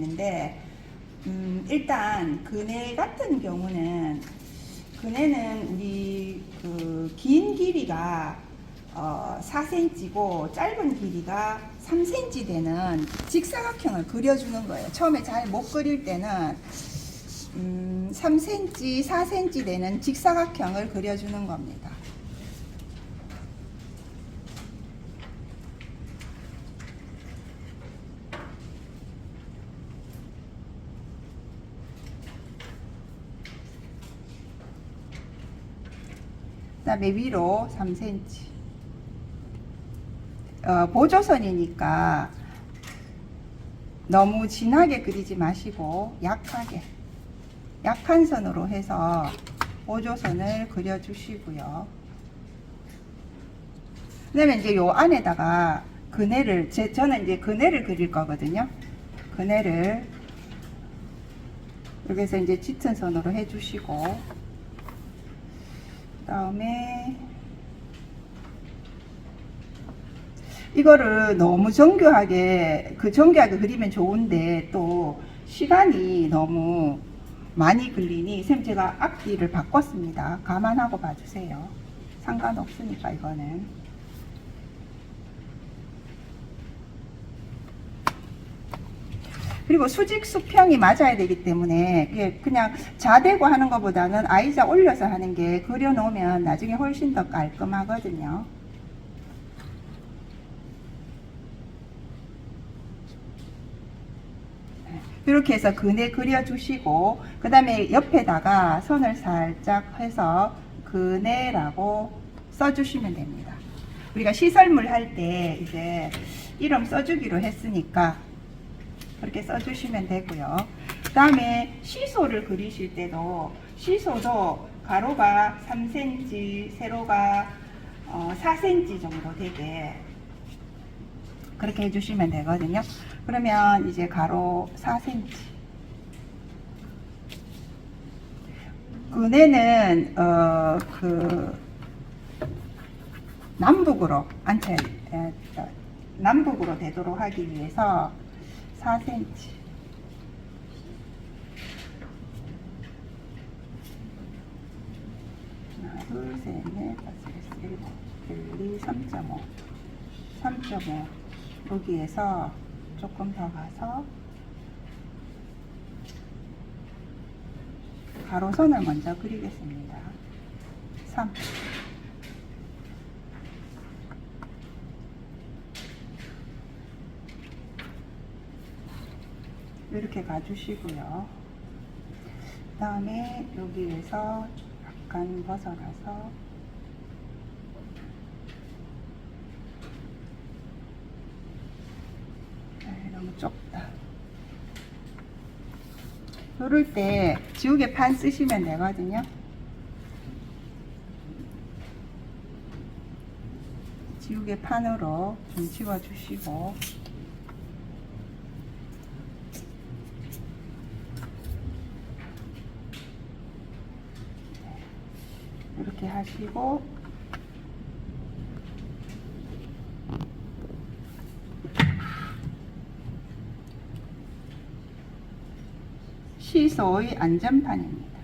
되는데, 일단 그네 같은 경우는, 그네는 우리 그 긴 길이가 4cm고 짧은 길이가 3cm 되는 직사각형을 그려주는 거예요. 처음에 잘 못 그릴 때는 3cm, 4cm 되는 직사각형을 그려주는 겁니다. 그다음에 위로 3cm. 보조선이니까 너무 진하게 그리지 마시고 약하게, 약한 선으로 해서 보조선을 그려주시고요. 그다음에 이제 요 안에다가 그네를, 저는 이제 그네를 그릴 거거든요. 그네를 이렇게 해서 이제 짙은 선으로 해주시고, 그다음에 이거를 너무 정교하게 그리면 좋은데 또 시간이 너무 많이 걸리니 선생님 제가 앞뒤를 바꿨습니다. 감안하고 봐주세요. 상관없으니까 이거는. 그리고 수직 수평이 맞아야 되기 때문에 그냥 자대고 하는 것보다는 I자 올려서 하는 게 그려놓으면 나중에 훨씬 더 깔끔하거든요. 이렇게 해서 그네 그려주시고, 그 다음에 옆에다가 선을 살짝 해서 그네라고 써주시면 됩니다. 우리가 시설물 할 때 이제 이름 써주기로 했으니까 그렇게 써주시면 되고요. 그 다음에 시소를 그리실 때도 시소도 가로가 3cm, 세로가 4cm 정도 되게 그렇게 해주시면 되거든요. 그러면 이제 가로 4cm. 그네는 남북으로 남북으로 되도록 하기 위해서 4cm. 하나, 둘, 셋, 넷, 다섯, 여섯, 일곱, 1, 2, 3.5. 3.5. 여기에서 조금 더 가서 가로선을 먼저 그리겠습니다. 3. 이렇게 가주시고요. 그 다음에 여기에서 약간 벗어나서 너무 좁다. 이럴 때 지우개 판 쓰시면 되거든요. 지우개 판으로 좀 지워주시고, 이렇게 하시고, 시소의 안전판입니다.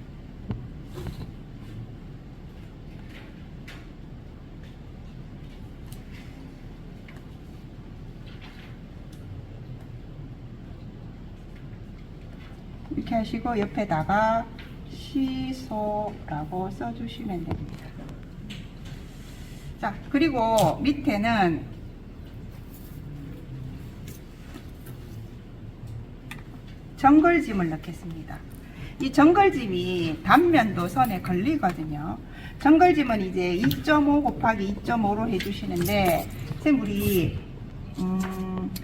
이렇게 하시고 옆에다가 시소라고 써주시면 됩니다. 자, 그리고 밑에는 정글짐을 넣겠습니다. 이 정글짐이 단면도 선에 걸리거든요. 정글짐은 이제 2.5 곱하기 2.5로 해주시는데, 선생님 우리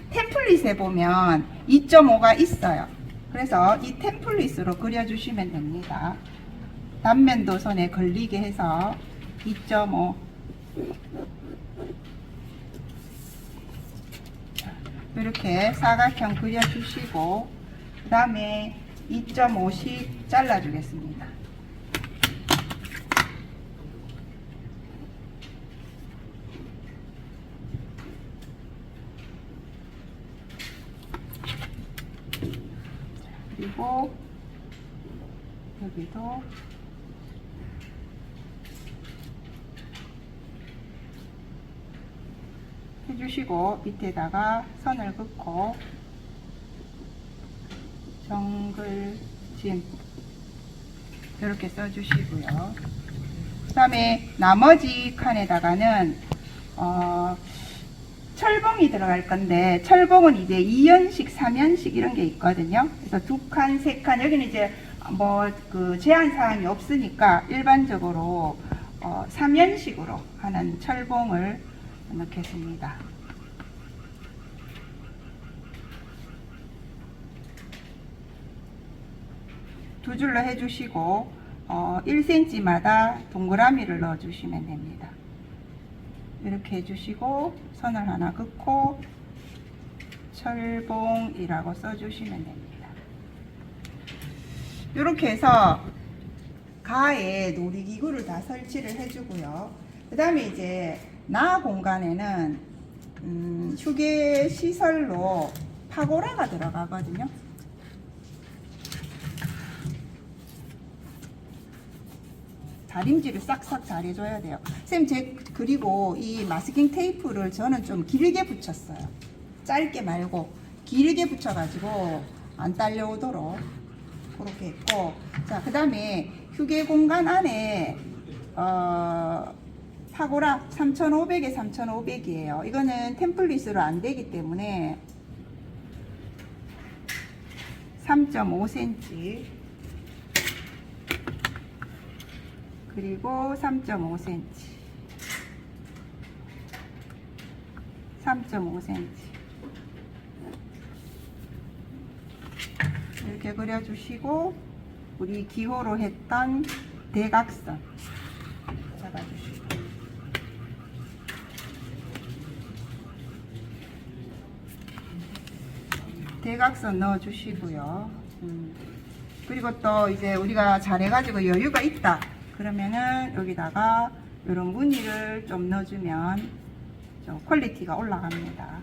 템플릿에 보면 2.5가 있어요. 그래서 이 템플릿으로 그려주시면 됩니다. 단면도 선에 걸리게 해서 2.5. 이렇게 사각형 그려주시고, 그 다음에 2.5씩 잘라주겠습니다. 그리고 여기도 해주시고 밑에다가 선을 긋고 정글짐 이렇게 써주시고요. 그 다음에 나머지 칸에다가는 철봉이 들어갈 건데, 철봉은 이제 2연식, 3연식 이런 게 있거든요. 그래서 2칸, 3칸, 여기는 이제 뭐 그 제한 사항이 없으니까 일반적으로 3연식으로 하는 철봉을 넣겠습니다. 두 줄로 해주시고 1cm마다 동그라미를 넣어주시면 됩니다. 이렇게 해주시고 선을 하나 긋고 철봉이라고 써주시면 됩니다. 이렇게 해서 가에 놀이기구를 다 설치를 해주고요. 그 다음에 이제 나 공간에는 휴게 시설로 파고라가 들어가거든요. 다림질을 싹싹 잘 해줘야 돼요. 선생님, 그리고 이 마스킹 테이프를 저는 좀 길게 붙였어요. 짧게 말고 길게 붙여가지고 안 딸려오도록 그렇게 했고, 자, 그 다음에 휴게 공간 안에 파고라 3500에 3500이에요. 이거는 템플릿으로 안 되기 때문에 3.5cm 그리고 3.5cm 3.5cm 이렇게 그려주시고, 우리 기호로 했던 대각선 잡아주시고, 대각선 넣어주시고요. 그리고 또 이제 우리가 잘해가지고 여유가 있다 그러면은 여기다가 이런 무늬를 좀 넣어주면 좀 퀄리티가 올라갑니다.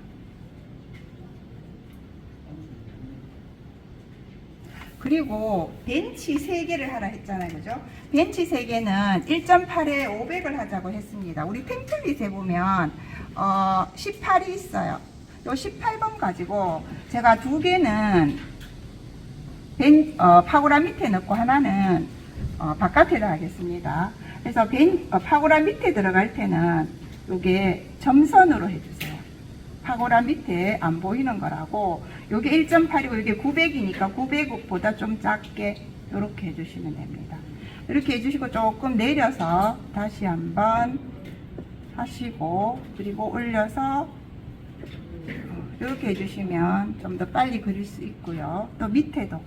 그리고 벤치 3개를 하라 했잖아요. 그죠? 벤치 3개는 1.8에 500을 하자고 했습니다. 우리 템플릿에 보면 18이 있어요. 요 18번 가지고 제가 2개는 파고라 밑에 넣고 하나는 바깥에다 하겠습니다. 그래서 파고라 밑에 들어갈 때는 요게 점선으로 해주세요. 파고라 밑에 안 보이는 거라고. 요게 1.8이고 이게 900이니까 900보다 좀 작게 이렇게 해주시면 됩니다. 이렇게 해주시고 조금 내려서 다시 한번 하시고, 그리고 올려서 이렇게 해주시면 좀 더 빨리 그릴 수 있고요. 또 밑에도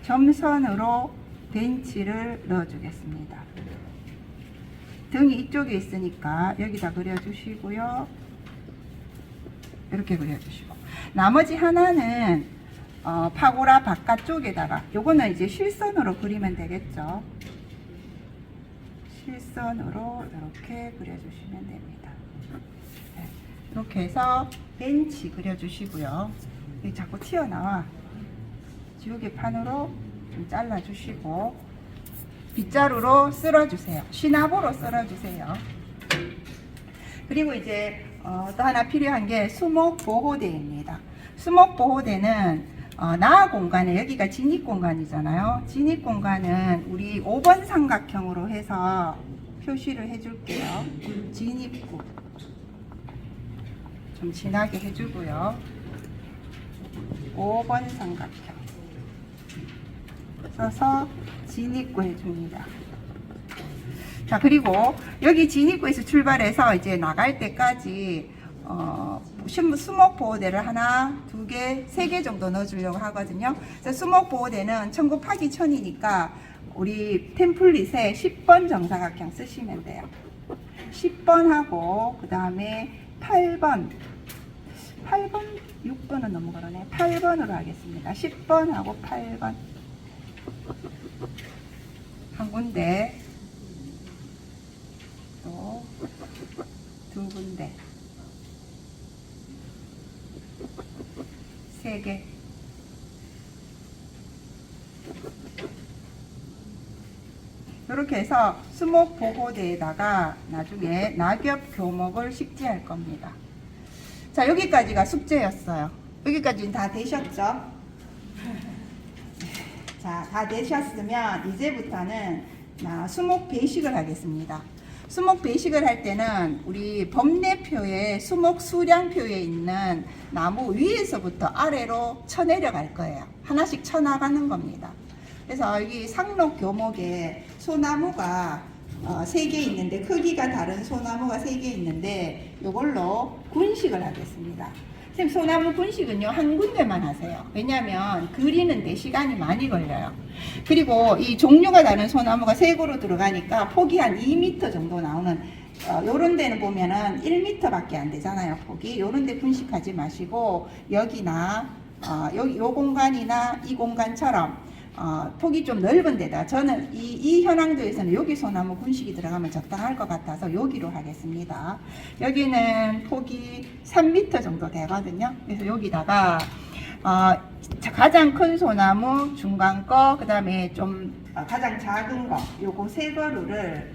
점선으로 벤치를 넣어주겠습니다. 등이 이쪽에 있으니까 여기다 그려주시고요. 이렇게 그려주시고, 나머지 하나는 파고라 바깥쪽에다가, 요거는 이제 실선으로 그리면 되겠죠. 실선으로 이렇게 그려주시면 됩니다. 네, 이렇게 해서 벤치 그려주시고요. 여기 자꾸 튀어나와. 지우개판으로 좀 잘라주시고 빗자루로 쓸어주세요. 시나보로 쓸어주세요. 그리고 이제 또 하나 필요한 게 수목 보호대입니다. 수목 보호대는 나 공간에, 여기가 진입 공간이잖아요. 진입 공간은 우리 5번 삼각형으로 해서 표시를 해줄게요. 진입구 좀 진하게 해주고요. 5번 삼각형 써서 진입구 해줍니다. 자, 그리고 여기 진입구에서 출발해서 이제 나갈 때까지 수목 보호대를 하나, 2개, 3개 정도 넣어주려고 하거든요. 그래서 수목 보호대는 1000 곱하기 1000이니까 우리 템플릿에 10번 정사각형 쓰시면 돼요. 10번 하고, 그 다음에 8번, 6번은 너무 그러네. 8번으로 하겠습니다. 10번 하고 8번. 한 군데, 또 두 군데, 3개. 이렇게 해서 수목 보호대에다가 나중에 낙엽 교목을 식재할 겁니다. 자, 여기까지가 숙제였어요. 여기까지는 다 되셨죠? 자, 다 되셨으면 이제부터는 수목 배식을 하겠습니다. 수목 배식을 할 때는 우리 법례표에 수목 수량표에 있는 나무 위에서부터 아래로 쳐내려갈 거예요. 하나씩 쳐나가는 겁니다. 그래서 여기 상록 교목에 소나무가 3개 있는데, 크기가 다른 소나무가 3개 있는데 이걸로 군식을 하겠습니다. 선생님, 소나무 군식은요 한 군데만 하세요. 왜냐하면 그리는데 시간이 많이 걸려요. 그리고 이 종류가 다른 소나무가 3그루 들어가니까 폭이 한 2m 정도 나오는, 요런 데는 보면은 1m밖에 안 되잖아요, 폭이. 요런 데 군식하지 마시고 여기나 여기 요 공간이나 이 공간처럼 폭이 좀 넓은 데다, 저는 이 현황도에서는 여기 소나무 군식이 들어가면 적당할 것 같아서 여기로 하겠습니다. 여기는 폭이 3m 정도 되거든요. 그래서 여기다가 가장 큰 소나무, 중간 거, 그 다음에 좀 가장 작은 거, 요거 3그루를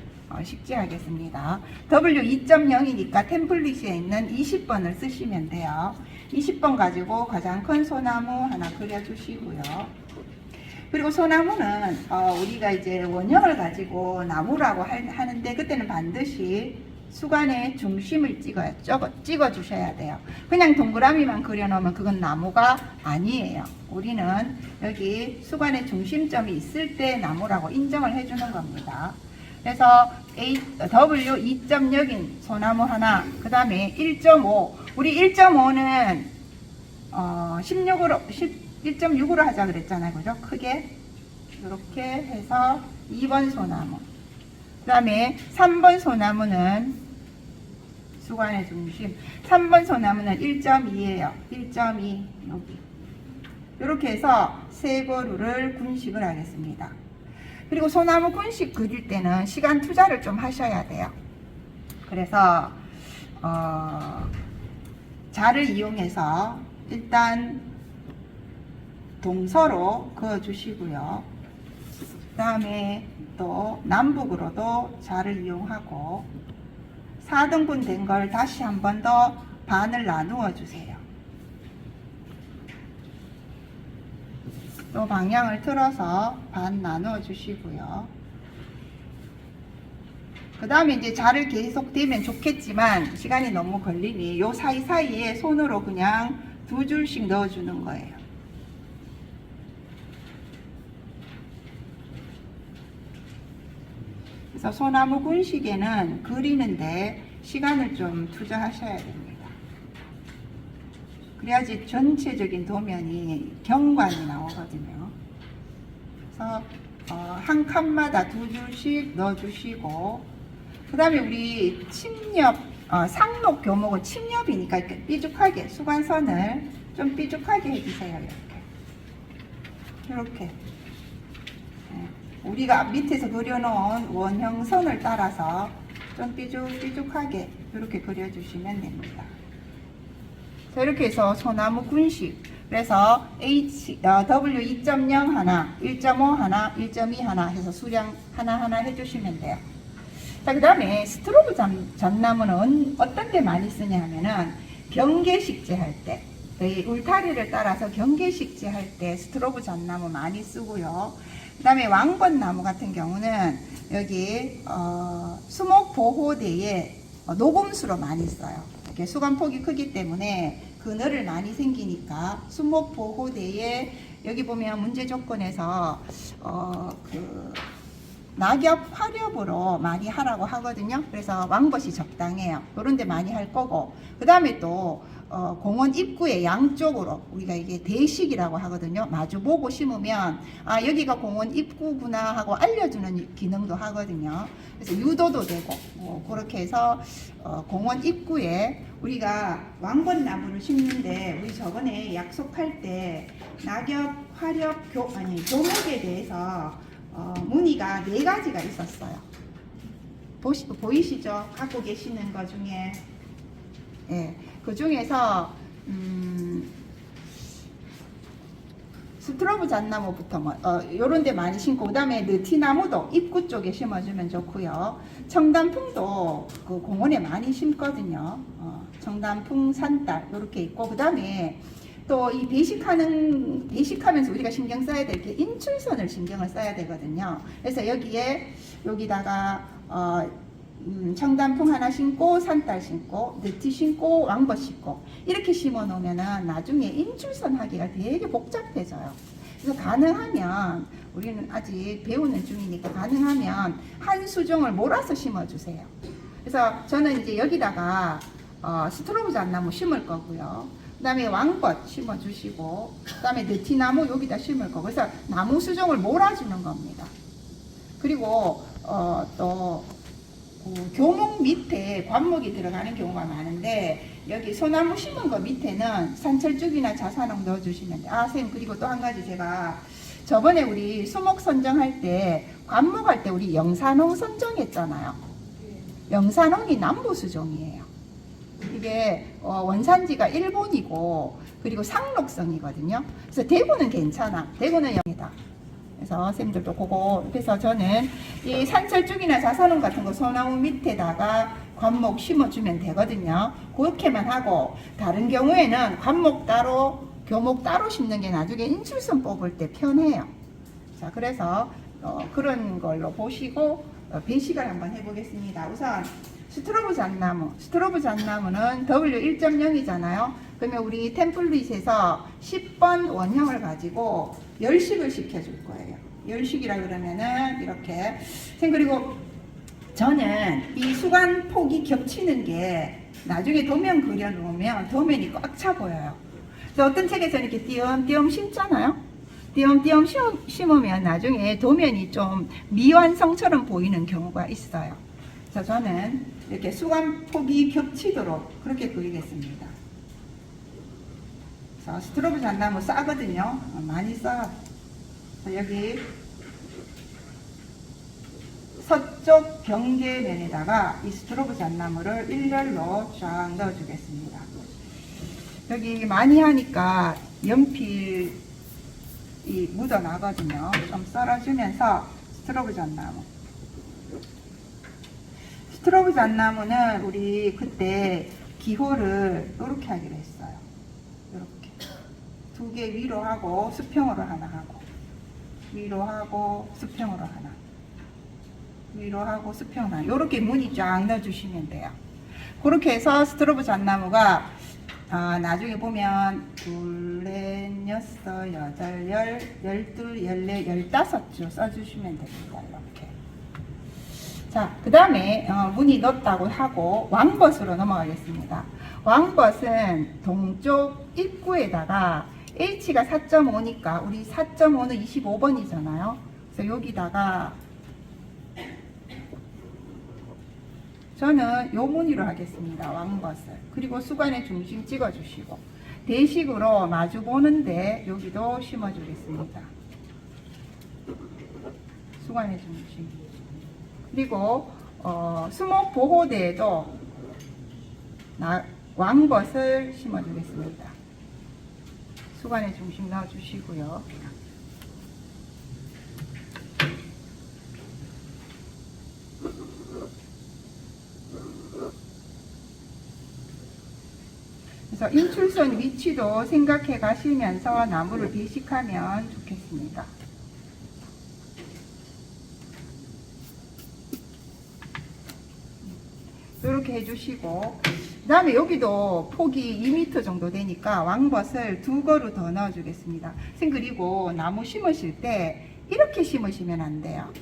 식재하겠습니다. W2.0이니까 템플릿에 있는 20번을 쓰시면 돼요. 20번 가지고 가장 큰 소나무 하나 그려주시고요. 그리고 소나무는 우리가 이제 원형을 가지고 나무라고 하는데, 그때는 반드시 수간의 중심을 찍어 주셔야 돼요. 그냥 동그라미만 그려놓으면 그건 나무가 아니에요. 우리는 여기 수간의 중심점이 있을 때 나무라고 인정을 해주는 겁니다. 그래서 W2.0인 소나무 하나, 그 다음에 1.5, 우리 1.5는 1.6으로 하자 그랬잖아요. 그죠? 크게. 이렇게 해서 2번 소나무. 그 다음에 3번 소나무는 수간의 중심. 3번 소나무는 1.2예요. 1.2. 여기. 이렇게 해서 3그루를 군식을 하겠습니다. 그리고 소나무 군식 그릴 때는 시간 투자를 좀 하셔야 돼요. 그래서 자를 이용해서 일단 동서로 그어주시고요. 그 다음에 또 남북으로도 자를 이용하고 4등분 된 걸 다시 한 번 더 반을 나누어 주세요. 또 방향을 틀어서 반 나누어 주시고요. 그 다음에 이제 자를 계속 대면 좋겠지만 시간이 너무 걸리니 요 사이사이에 손으로 그냥 2줄씩 넣어주는 거예요. 그래서 소나무 군식에는 그리는데 시간을 좀 투자하셔야 됩니다. 그래야지 전체적인 도면이 경관이 나오거든요. 그래서 한 칸마다 2줄씩 넣어주시고, 그 다음에 우리 침엽, 상록 교목은 침엽이니까 이렇게 삐죽하게 수관선을 좀 삐죽하게 해주세요. 이렇게. 우리가 밑에서 그려놓은 원형선을 따라서 좀 삐죽삐죽하게 이렇게 그려주시면 됩니다. 자, 이렇게 해서 소나무 군식, 그래서 W2.0 하나, 1.5 하나, 1.2 하나 해서 수량 하나하나 해주시면 돼요. 자, 그 다음에 스트로브 잣나무는 어떤 데 많이 쓰냐 하면은 경계식재 할 때, 울타리를 따라서 경계식재 할 때 스트로브 잣나무 많이 쓰고요. 그 다음에 왕벚나무 같은 경우는 여기 수목보호대에 녹음수로 많이 써요. 이렇게 수간폭이 크기 때문에 그늘을 많이 생기니까 수목보호대에 여기 보면 문제 조건에서 낙엽 화렵으로 많이 하라고 하거든요. 그래서 왕벗이 적당해요. 그런 데 많이 할 거고, 그 다음에 또 공원 입구의 양쪽으로 우리가 이게 대식이라고 하거든요. 마주보고 심으면 아, 여기가 공원 입구구나 하고 알려주는 기능도 하거든요. 그래서 유도도 되고 그렇게 해서 공원 입구에 우리가 왕벚나무를 심는데, 우리 저번에 약속할 때 낙엽 화렵 교목에 대해서 문의가 4가지가 있었어요. 보이시죠? 갖고 계시는 것 중에, 그 중에서 스트로브 잣나무부터 요런 데 많이 심고, 그 다음에 느티나무도 입구 쪽에 심어주면 좋고요. 청단풍도 그 공원에 많이 심거든요. 청단풍, 산딸 요렇게 있고, 그 다음에 또 이 배식하면서 우리가 신경 써야 될 게 인출선을 신경을 써야 되거든요. 그래서 여기다가 청단풍 하나 심고, 산딸 심고, 느티 심고, 왕벗 심고 이렇게 심어 놓으면은 나중에 인출선 하기가 되게 복잡해져요. 그래서 가능하면, 우리는 아직 배우는 중이니까 가능하면 한 수종을 몰아서 심어 주세요. 그래서 저는 이제 여기다가 스트로브 잣나무 심을 거고요. 그 다음에 왕벗 심어 주시고, 그 다음에 느티나무 여기다 심을 거고, 그래서 나무 수종을 몰아주는 겁니다. 그리고 또 교목 밑에 관목이 들어가는 경우가 많은데, 여기 소나무 심은 거 밑에는 산철쭉이나 자산옥 넣어주시면 돼요. 선생님, 그리고 또 한 가지, 제가 저번에 우리 수목 선정할 때, 관목할 때 우리 영산홍 선정했잖아요. 영산홍이 남부 수종이에요. 이게 원산지가 일본이고, 그리고 상록성이거든요. 그래서 대구는 괜찮아. 대구는 영이다. 그래서 선생님들도 그거, 그래서 저는 이 산철쭉이나 자산홍 같은 거 소나무 밑에다가 관목 심어주면 되거든요. 그렇게만 하고, 다른 경우에는 관목 따로 교목 따로 심는 게 나중에 인출선 뽑을 때 편해요. 자, 그래서 그런 걸로 보시고 배식을 한번 해보겠습니다. 우선 스트로브 잣나무는 W1.0이잖아요. 그러면 우리 템플릿에서 10번 원형을 가지고 열식을 시켜줄 거예요. 열식이라 그러면은 이렇게. 그리고 저는 이 수관 폭이 겹치는 게 나중에 도면 그려놓으면 도면이 꽉 차 보여요. 그래서 어떤 책에서는 이렇게 띄엄띄엄 심잖아요. 띄엄띄엄 심으면 나중에 도면이 좀 미완성처럼 보이는 경우가 있어요. 그래서 저는 이렇게 수관 폭이 겹치도록 그렇게 그리겠습니다. 그래서 스트로브 잣나무 싸거든요. 많이 싸. 여기 서쪽 경계면에다가 이 스트로브 잣나무를 일렬로 쫙 넣어주겠습니다. 여기 많이 하니까 연필이 묻어나거든요. 좀 썰어주면서 스트로브 잣나무는 우리 그때 기호를 이렇게 하기로 했어요. 이렇게 2개 위로 하고 수평으로 하나 하고, 위로 하고 수평으로 하나, 위로 하고 수평으로 하나, 이렇게 무늬 쫙 넣어주시면 돼요. 그렇게 해서 스트로브 잣나무가 나중에 보면 2, 4, 6, 8, 10, 12, 14, 15줄 써주시면 됩니다. 이렇게. 자, 그 다음에 무늬 넣었다고 하고 왕벗으로 넘어가겠습니다. 왕벗은 동쪽 입구에다가 H가 4.5니까 우리 4.5는 25번이잖아요. 그래서 여기다가 저는 요 무늬로 하겠습니다. 왕벗을. 그리고 수관의 중심 찍어주시고, 대식으로 마주 보는데 여기도 심어주겠습니다. 수관의 중심. 그리고 수목 보호대에도 왕벗을 심어주겠습니다. 수관의 중심 넣어주시고요. 그래서 인출선 위치도 생각해 가시면서 나무를 배식하면 좋겠습니다. 이렇게 해주시고, 그 다음에 여기도 폭이 2m 정도 되니까 왕벗을 2그루 더 넣어주겠습니다. 그리고 나무 심으실 때 이렇게 심으시면 안 돼요.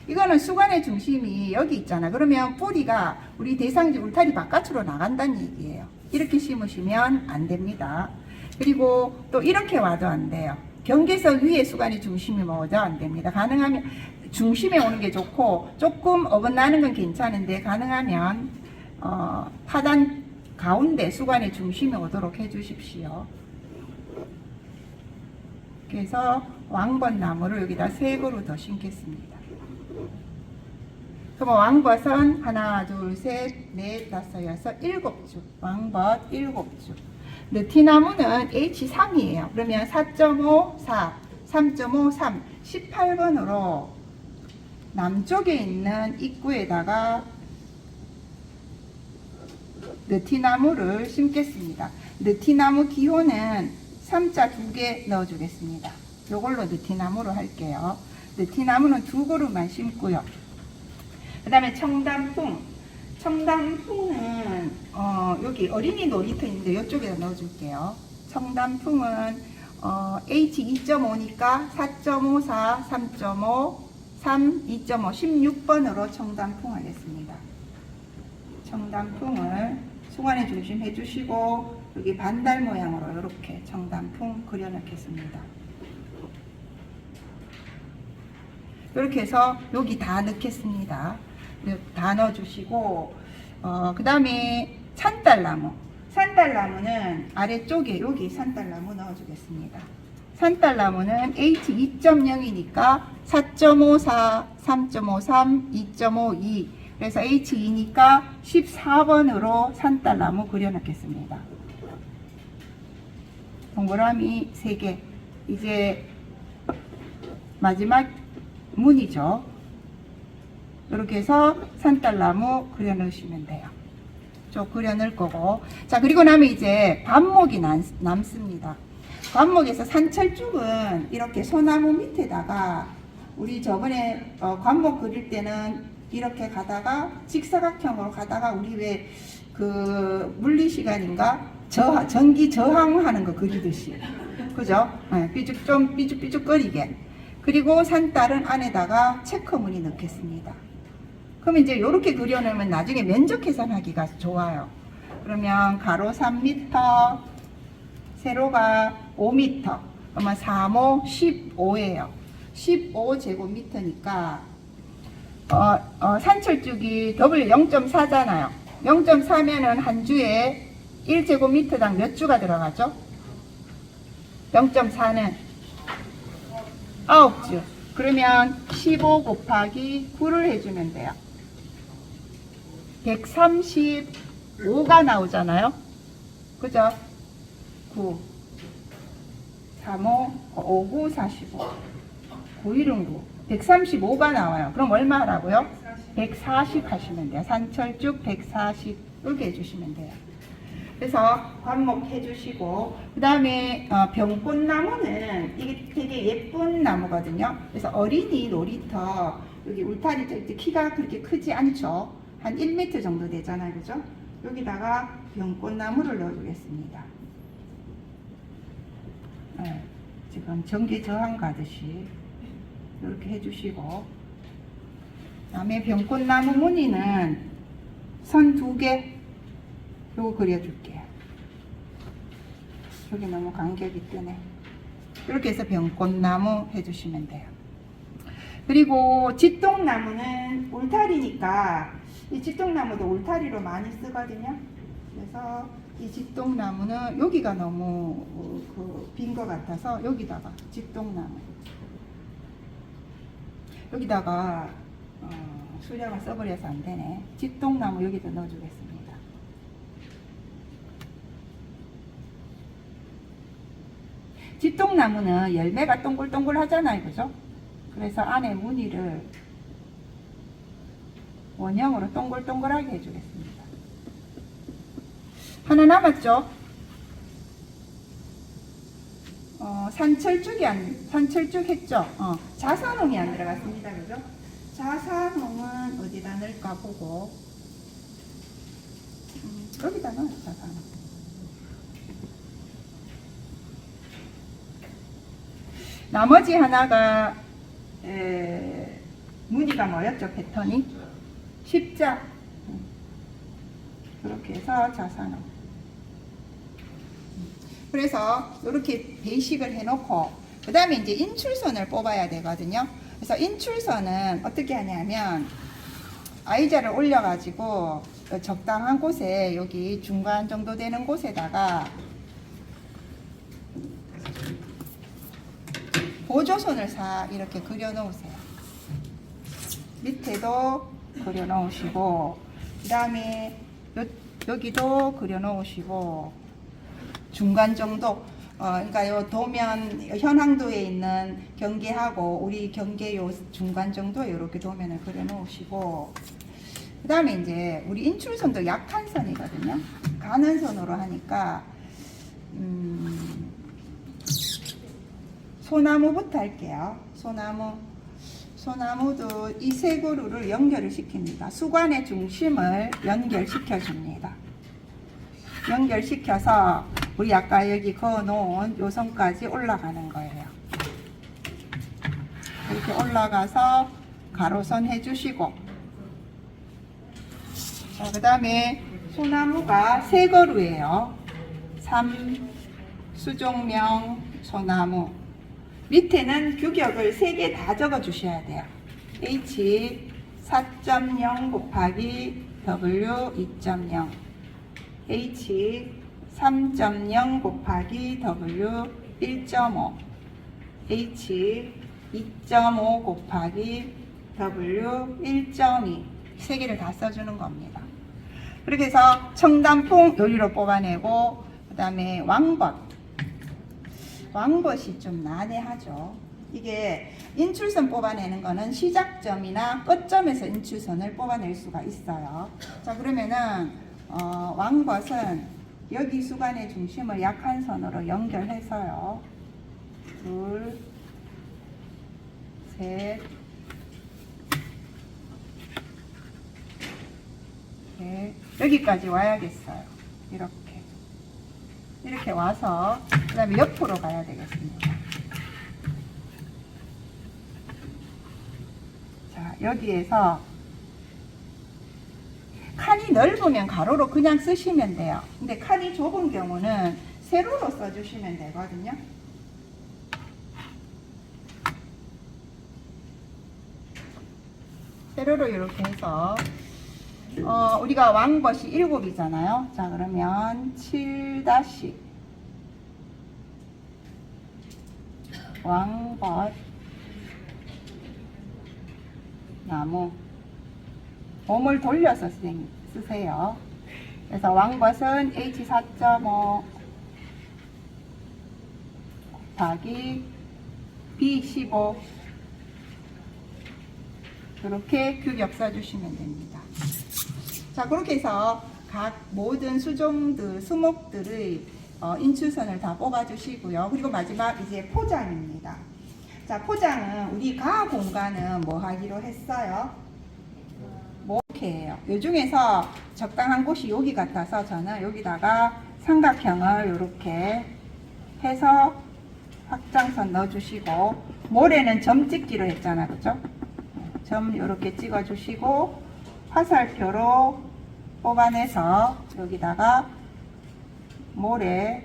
이거는 수관의 중심이 여기 있잖아. 그러면 뿌리가 우리 대상지 울타리 바깥으로 나간다는 얘기예요. 이렇게 심으시면 안 됩니다. 그리고 또 이렇게 와도 안 돼요. 경계선 위에 수관의 중심이 와도 안 됩니다. 가능하면 중심에 오는 게 좋고, 조금 어긋나는 건 괜찮은데 가능하면 하단 가운데 수관의 중심이 오도록 해 주십시오. 그래서 왕벗 나무를 여기다 3그루 더 심겠습니다. 그럼 왕벗은 하나, 둘, 셋, 넷, 다섯, 여섯, 7줄. 왕벗 7줄. 느티나무는 H3이에요. 그러면 4.5, 4, 3.5, 3, 18번으로 남쪽에 있는 입구에다가 느티나무를 심겠습니다. 느티나무 기호는 3자 2개 넣어주겠습니다. 요걸로 느티나무로 할게요. 느티나무는 2그룹만 심고요. 그 다음에 청담풍. 청담풍은 여기 어린이 놀이터 있는데 이쪽에다 넣어줄게요. 청담풍은 H2.5니까 4.54, 3.5, 3, 2.5, 16번으로 청담풍 하겠습니다. 청담풍을 수관에 중심해 주시고 여기 반달 모양으로 이렇게 청담풍 그려 넣겠습니다. 이렇게 해서 여기 다 넣겠습니다. 다 넣어주시고 그 다음에 산딸나무. 산딸나무는 아래쪽에 여기 산딸나무 넣어주겠습니다. 산딸나무는 H2.0이니까 4.54, 3.53, 2.52 그래서 H2니까 14번으로 산딸나무 그려놓겠습니다. 동그라미 3개. 이제 마지막 문이죠. 이렇게 해서 산딸나무 그려 넣으시면 돼요. 저 그려 넣을 거고. 자, 그리고 나면 이제 관목이 남습니다. 관목에서 산철쭉은 이렇게 소나무 밑에다가 우리 저번에 관목 그릴 때는 이렇게 가다가 직사각형으로 가다가 우리 왜 그 물리 시간인가 전기 저항하는 거 그리듯이 그죠? 네, 좀 삐죽삐죽거리게. 그리고 산딸은 안에다가 체크무늬 넣겠습니다. 그럼 이제 이렇게 그려놓으면 나중에 면적 계산하기가 좋아요. 그러면 가로 3m, 세로가 5m, 그러면 3호 15예요. 15제곱미터니까 산철쭉이 W 0.4잖아요. 0.4면은 한 주에 1제곱미터당 몇 주가 들어가죠? 0.4는 9주. 그러면 15 곱하기 9를 해주면 돼요. 135가 나오잖아요. 그죠? 9, 35, 59, 45. 9일은 9. 135가 나와요. 그럼 얼마 하라고요? 140 하시면 돼요. 산철쭉 140 이렇게 해주시면 돼요. 그래서 관목 해주시고 그 다음에 병꽃나무는 이게 되게 예쁜 나무거든요. 그래서 어린이 놀이터 여기 울타리 키가 그렇게 크지 않죠. 한 1m 정도 되잖아요. 그죠? 여기다가 병꽃나무를 넣어주겠습니다. 네, 지금 전기 저항 가듯이 이렇게 해주시고 다음에 병꽃나무 무늬는 선 2개 요거 그려줄게요. 여기 너무 간격이 뜨네. 이렇게 해서 병꽃나무 해주시면 돼요. 그리고 짓동나무는 울타리니까 이 짓동나무도 울타리로 많이 쓰거든요. 그래서 이 짓동나무는 여기가 너무 빈 것 같아서 여기다가 짓동나무 여기다가 수량을 써버려서 안 되네. 짓동나무 여기다 넣어주겠습니다. 짓동나무는 열매가 동글동글 하잖아요. 그죠? 그래서 안에 무늬를 원형으로 동글동글하게 해주겠습니다. 하나 남았죠? 산철쭉 했죠? 자산홍이 안 들어갔습니다. 그죠? 자산홍은 어디다 넣을까 보고, 여기다 넣어요, 자산홍. 나머지 하나가, 무늬가 뭐였죠, 패턴이? 십자. 그렇게 해서 자산홍. 그래서 이렇게 베이식을 해놓고 그 다음에 이제 인출선을 뽑아야 되거든요. 그래서 인출선은 어떻게 하냐면 아이자를 올려가지고 적당한 곳에 여기 중간 정도 되는 곳에다가 보조선을 이렇게 그려 놓으세요. 밑에도 그려 놓으시고 그 다음에 여기도 그려 놓으시고 중간 정도. 그러니까 요 도면 현황도에 있는 경계하고 우리 경계 요 중간 정도에 이렇게 도면을 그려 놓으시고, 그 다음에 이제 우리 인출선도 약한 선이거든요. 가는 선으로 하니까 소나무부터 할게요. 소나무도 이 세 그루를 연결을 시킵니다. 수관의 중심을 연결시켜 줍니다. 연결시켜서 우리 아까 여기 그어 놓은 요 선까지 올라가는 거예요. 이렇게 올라가서 가로선 해주시고, 자, 그 다음에 소나무가 세 그루예요. 3 수종명 소나무. 밑에는 규격을 3개 다 적어 주셔야 돼요. H 4.0 곱하기 W 2.0, H 3.0 곱하기 W 1.5, H 2.5 곱하기 W 1.2 세 개를 다 써주는 겁니다. 그렇게 해서 청단풍 요리로 뽑아내고, 그 다음에 왕벗이 좀 난해하죠. 이게 인출선 뽑아내는 거는 시작점이나 끝점에서 인출선을 뽑아낼 수가 있어요. 자, 그러면은 왕벗은 여기 수관의 중심을 약한 선으로 연결해서요. 둘, 셋, 넷, 여기까지 와야겠어요. 이렇게 와서 그 다음에 옆으로 가야 되겠습니다. 자, 여기에서 칸이 넓으면 가로로 그냥 쓰시면 돼요. 근데 칸이 좁은 경우는 세로로 써주시면 되거든요. 세로로 이렇게 해서 우리가 왕벗이 7이잖아요. 자, 그러면 7- 왕벗 나무, 몸을 돌려서 쓰세요. 그래서 왕벗은 H 4.5 곱하기 B 15 이렇게 규격 써주시면 됩니다. 자, 그렇게 해서 각 모든 수목들의 인출선을 다 뽑아주시고요. 그리고 마지막 이제 포장입니다. 자, 포장은 우리 가 공간은 뭐 하기로 했어요? 목해예요. 요 중에서 적당한 곳이 여기 같아서 저는 여기다가 삼각형을 이렇게 해서 확장선 넣어주시고, 모래는 점 찍기로 했잖아, 그죠? 점 이렇게 찍어주시고, 화살표로 뽑아내서 여기다가 모래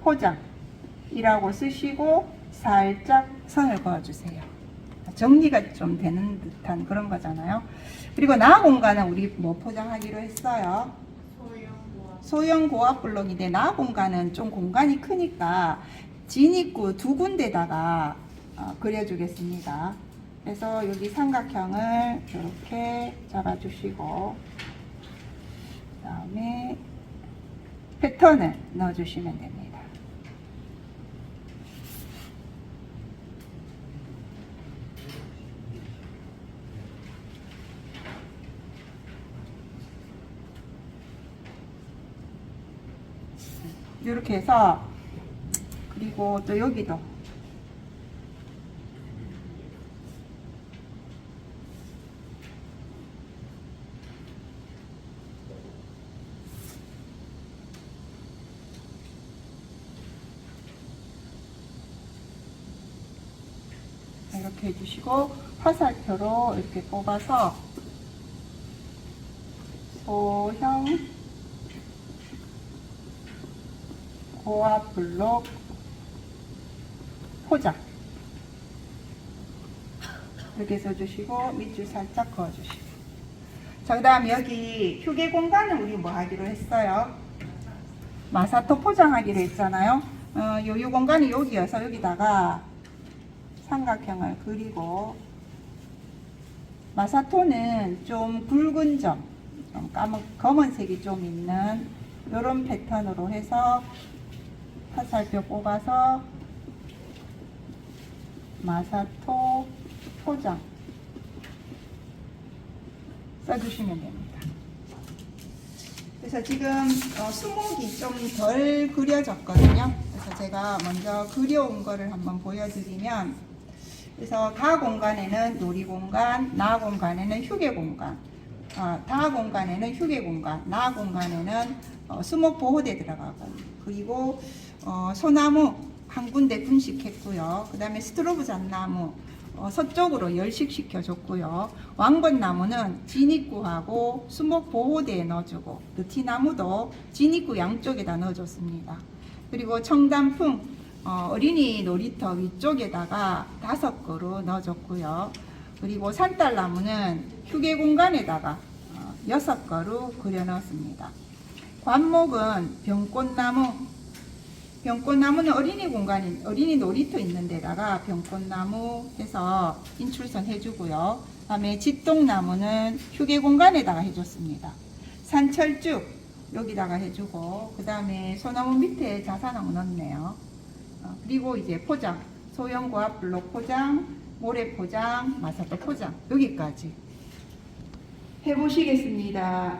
포장이라고 쓰시고 살짝 선을 그어주세요. 정리가 좀 되는 듯한 그런 거잖아요. 그리고 나 공간은 우리 뭐 포장하기로 했어요? 소형 고압 블록인데, 나 공간은 좀 공간이 크니까 진입구 2군데다가 그려주겠습니다. 그래서 여기 삼각형을 이렇게 잡아주시고, 그 다음에 패턴을 넣어주시면 됩니다. 이렇게 해서, 그리고 또 여기도 이렇게 해주시고, 화살표로 이렇게 뽑아서 소형 고압 블록 포장 이렇게 써주시고, 밑줄 살짝 그어주시고. 자, 그 다음 여기 휴게 공간은 우리 뭐 하기로 했어요? 마사토 포장하기로 했잖아요. 요 공간이 여기여서 여기다가 삼각형을 그리고, 마사토는 좀 굵은 점, 좀 검은색이 좀 있는 이런 패턴으로 해서 화살표 뽑아서 마사토 포장 써주시면 됩니다. 그래서 지금 수목이 좀 덜 그려졌거든요. 그래서 제가 먼저 그려온 거를 한번 보여드리면, 그래서 가 공간에는 놀이 공간, 나 공간에는 휴게 공간, 다 공간에는 휴게 공간, 나 공간에는 수목 보호대 들어가고, 그리고 소나무 한 군데 분식했고요. 그 다음에 스트로브 잣나무 서쪽으로 열식시켜 줬고요. 왕건나무는 진입구하고 수목 보호대에 넣어주고, 느티나무도 진입구 양쪽에다 넣어줬습니다. 그리고 청단풍 어린이 놀이터 위쪽에다가 5그루 넣어줬고요. 그리고 산딸나무는 휴게 공간에다가 6그루 그려 넣었습니다. 관목은 병꽃나무는 어린이 놀이터 있는 데다가 병꽃나무 해서 인출선 해주고요. 다음에 짓동나무는 휴게 공간에다가 해줬습니다. 산철쭉 여기다가 해주고, 그 다음에 소나무 밑에 자사나무 넣었네요. 그리고 이제 포장, 소형과학 블록 포장, 모래 포장, 마사토 포장 여기까지 해보시겠습니다.